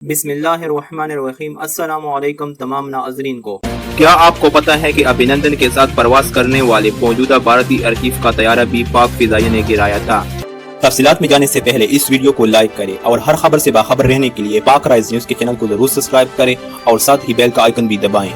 बिस्मिल्लाहिर्रहमानिर्रहीम। अस्सलाम वालेकुम तमाम नाज़रीन को। क्या आपको पता है कि अभिनंदन के साथ प्रवास करने वाले मौजूदा भारतीय अर्कीफ का तैयारा भी पाक फिजाइया ने गिराया था। तफसीलात में जाने से पहले इस वीडियो को लाइक करें और हर खबर से बाखबर रहने के लिए पाक राइज न्यूज़ के चैनल को जरूर सब्सक्राइब करें और साथ ही बेल का आइकन भी दबाएं।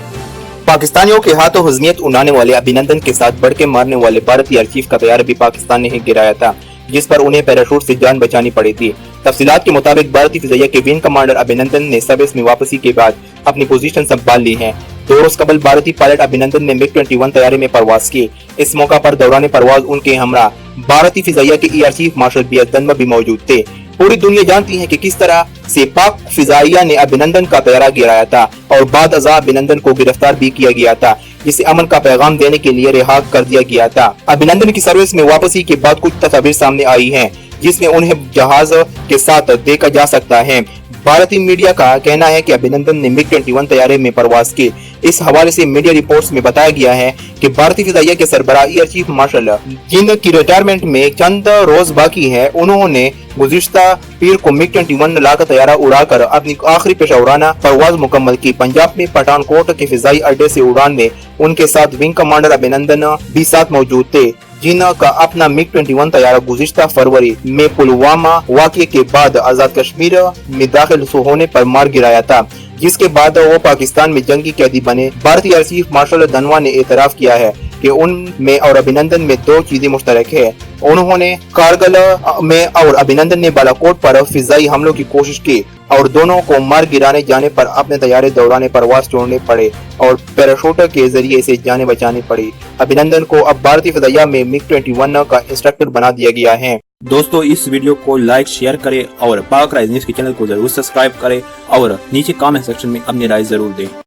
पाकिस्तानियों के हाथों हुज़मियत उड़ाने वाले अभिनंदन के साथ बढ़ के मारने वाले भारतीय अर्कीफ का तैयारा भी पाकिस्तान ने ही गिराया था, जिस पर उन्हें पैराशूट से जान बचानी पड़ी थी। तफसीलात के मुताबिक भारतीय फिजाइया के विंग कमांडर अभिनंदन ने सर्विस में वापसी के बाद अपनी पोजीशन संभाल ली है। 2 रोज कबल भारतीय पायलट अभिनंदन ने MiG-21 तैयारे में परवाज की। इस मौका पर दौरान परवाज उनके हमरा भारतीय फिजाइया के air chief marshal BS Dhanoa भी मौजूद थे। पूरी दुनिया जानती है कि किस तरह से पाक फिजाइया ने अभिनंदन का तैयारा गिराया था और बाद अज़ा अभिनंदन को गिरफ्तार भी किया गया था, जिसे अमन का पैगाम देने के लिए रिहा कर दिया गया था। अभिनंदन की सर्विस में वापसी के बाद कुछ तस्वीर सामने आई हैं, जिसमें उन्हें जहाज के साथ देखा जा सकता है। भारतीय मीडिया का कहना है कि अभिनंदन ने MiG-21 तैयारे में परवाज की। इस हवाले से मीडिया रिपोर्ट्स में बताया गया है कि भारतीय फिजाइया के सरबराह एयर चीफ मार्शल जिनकी रिटायरमेंट में चंद रोज बाकी है, उन्होंने गुज़िश्ता पीर को MiG-21 लाकर तैयारा उड़ाकर अपनी आखिरी पेशावराना परवाज मुकम्मल की। पंजाब में पठानकोट के फिजाई अड्डे से उड़ान में उनके साथ विंग कमांडर अभिनंदन भी साथ मौजूद थे, जिनका अपना MiG-21 तैयारा गुज़िश्ता फरवरी में पुलवामा वाक़े के बाद आज़ाद कश्मीर में दाखिल होने पर मार गिराया था, जिसके बाद वो पाकिस्तान में जंगी कैदी बने। भारतीय एयर चीफ मार्शल धनोआ ने एतराफ किया है कि उनमें और अभिनंदन में 2 चीजें मुश्तरक है। उन्होंने कारगिल में और अभिनंदन ने बालाकोट पर फिजाई हमलों की कोशिश की और दोनों को मार गिराने जाने पर अपने तैयारे दौरान परवास छोड़ने पड़े और पैराशूट के जरिए से जाने बचानी पड़ी। अभिनंदन को अब भारतीय फिजाइया में MiG-21 का इंस्ट्रक्टर बना दिया गया है। दोस्तों, इस वीडियो को लाइक शेयर करें और पाक राइज न्यूज़ के चैनल को जरूर सब्सक्राइब करें और नीचे कमेंट सेक्शन में अपनी राय जरूर दें।